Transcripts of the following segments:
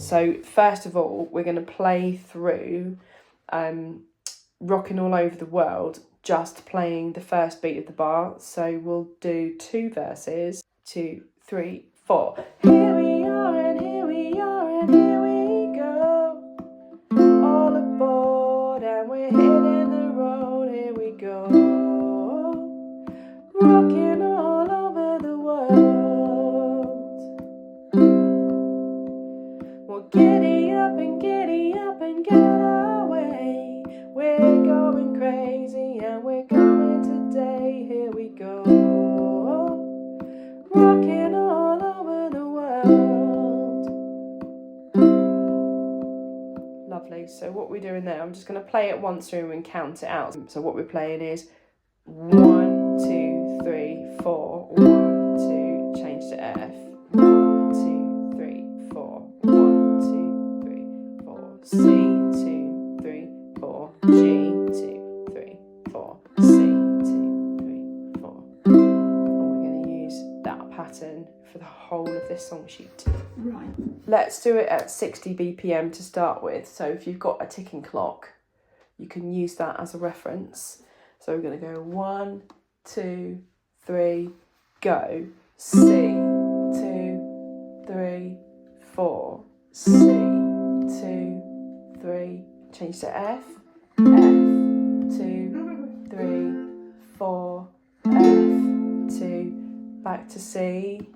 So first of all, we're going to play through Rockin' All Over the World, just playing the first beat of the bar. So we'll do 2 verses, 2, 3, 4. Here we are and here we are and here we go. All aboard and we're hitting the road. Here we go. Rockin' all over the world. Well, giddy up and get our way. We're going crazy and we're going today. Here we go. Rockin' all over the world. Lovely. So what we're doing there, I'm just going to play it once through and count it out. So what we're playing is 1, 2, 3, 4. 1, 2, change to F. 1, 2, 3, 4. 1, 2, 3, 4. C, 2, 3, 4. G, 2, 3, 4. C, 2, 3, 4. And we're going to use that pattern for the whole of this song sheet. Right. Let's do it at 60 BPM to start with. So if you've got a ticking clock, you can use that as a reference. So we're going to go 1, 2, 3, go. C, 2, 3, 4. C, 2, 3. Change to F. F, 2, 3, 4. F, 2. Back to C.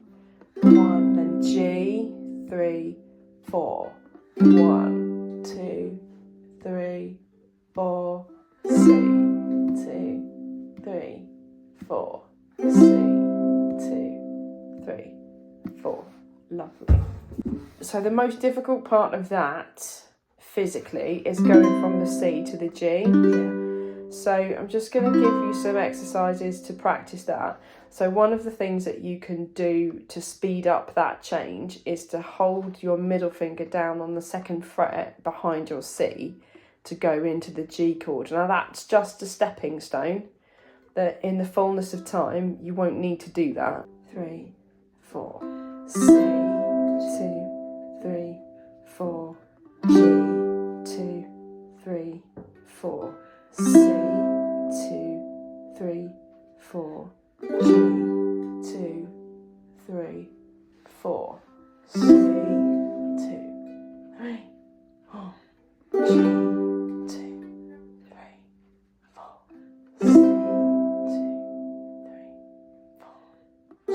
1, then G, 3, 4. 1, 2, 3, 4. C, 2, 3, 4. C, 2, 3, 4. Lovely. So the most difficult part of that, physically, is going from the C to the G. So I'm just going to give you some exercises to practice that. So one of the things that you can do to speed up that change is to hold your middle finger down on the 2nd fret behind your C to go into the G chord. Now that's just a stepping stone, that in the fullness of time you won't need to do that. 3, 4. C, 2, 3, 4. G, 2, 3, 4. C, 2, 3, 4. G, 2, 3, 4. C, 2, 3, 4. G, 2, 3, 4. C, 2, 3, 4. G, 3, 4. C,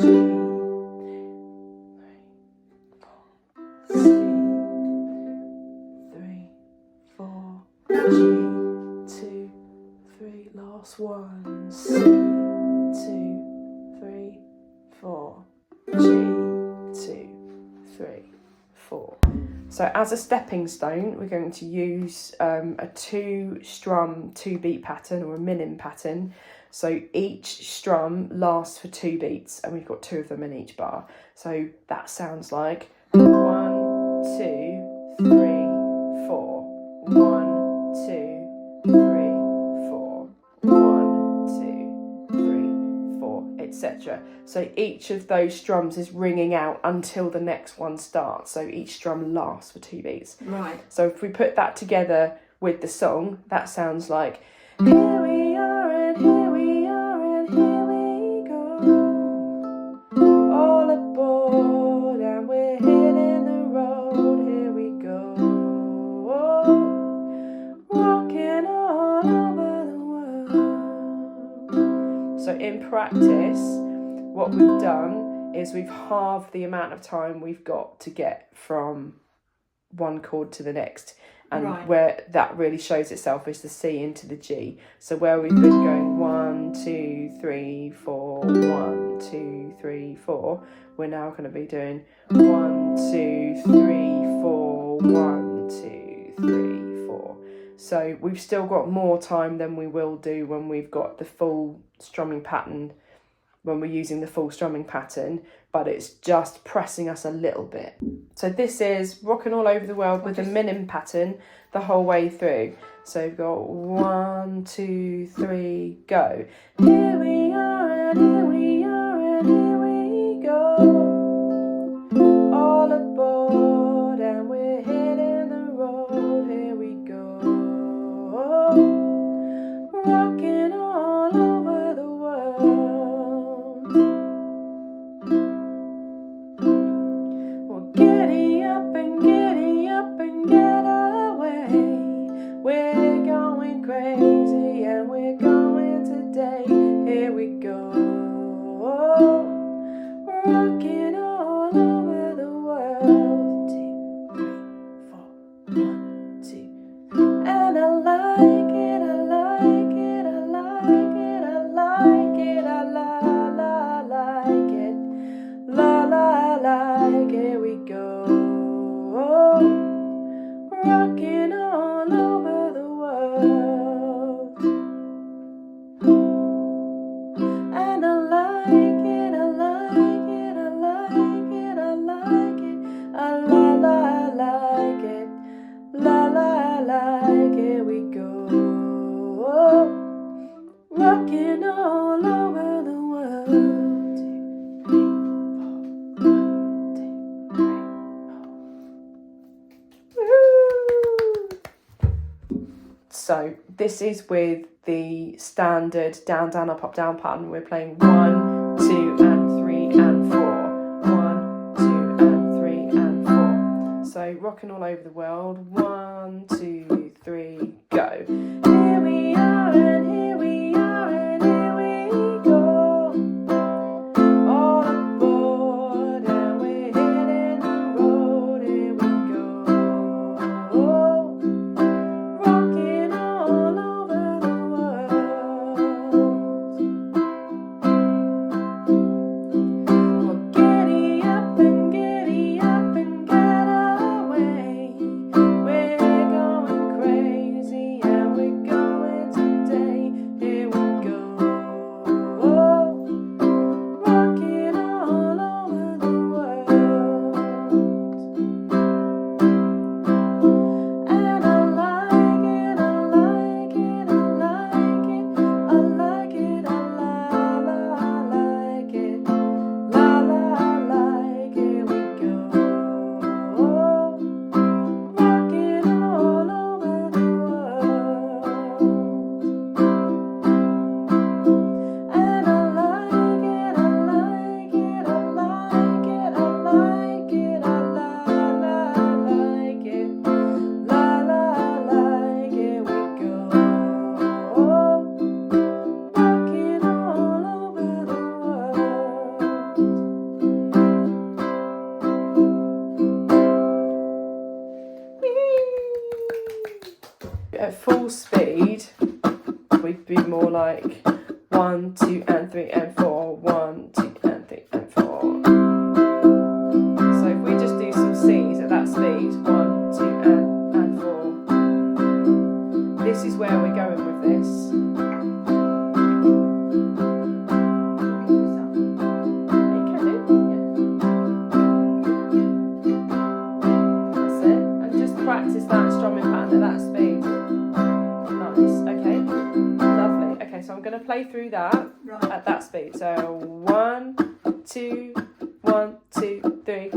3, 4. G, 2, 3. Last one. C, 2, 3, 4. G, 2, 3, 4. So as a stepping stone, we're going to use a 2 strum 2 beat pattern, or a minim pattern. So each strum lasts for 2 beats, and we've got 2 of them in each bar. So that sounds like 1, 2, 3, 4. 1, 2, 3, 4. 1, 2, 3, 4, etc. So each of those strums is ringing out until the next one starts. So each strum lasts for 2 beats. Right. So if we put that together with the song, that sounds like, here we are and here we are and here we go. All aboard and we're hitting the road. Here we go. Rockin' all over the world. So in practice, what we've done is we've halved the amount of time we've got to get from one chord to the next. And Right. where that really shows itself is the C into the G. So where we've been going 1, 2, 3, 4, 1, 2, 3, 4, we're now going to be doing 1, 2, 3, 4, 1, 2, 3, 4. So we've still got more time than we will do when we've got the full strumming pattern, when we're using the full strumming pattern, but it's just pressing us a little bit. So this is Rockin' All Over the World with a minim pattern the whole way through. So we've got 1, 2, 3, go. Here we are and here we are and here we go. All aboard and we're So this is with the standard down, down, up, up, down pattern. We're playing 1, 2 and 3 and 4. 1, 2 and 3 and 4. So rocking all over the world. 1, 2, 3, go. Here we are and here we are and here we go. All aboard and we're hitting the road. Here we go. Rocking all over the world. Well, giddy up and get away. We're going crazy and we're going today. Here we go. Rocking all over the world. And I like it, I like it, I like it, I like it, I like it, la la I like it, we go. Rocking all over the world. And I like it, I like it, I like it, I like it, I like it, la la I like it, we go. Rocking all over the world. At full speed, we'd be more like 1, 2 and 3 and 4. 1, 2 and 3 and 4. So if we just do some C's at that speed, 1, 2 and 4. This is where we're going with this. You can do, yeah. That's it. And just practice that strumming pattern at that speed. Nice. Okay. Lovely. Okay, so I'm going to play through that Right. at that speed. So 1, 2, 1, 2, 3.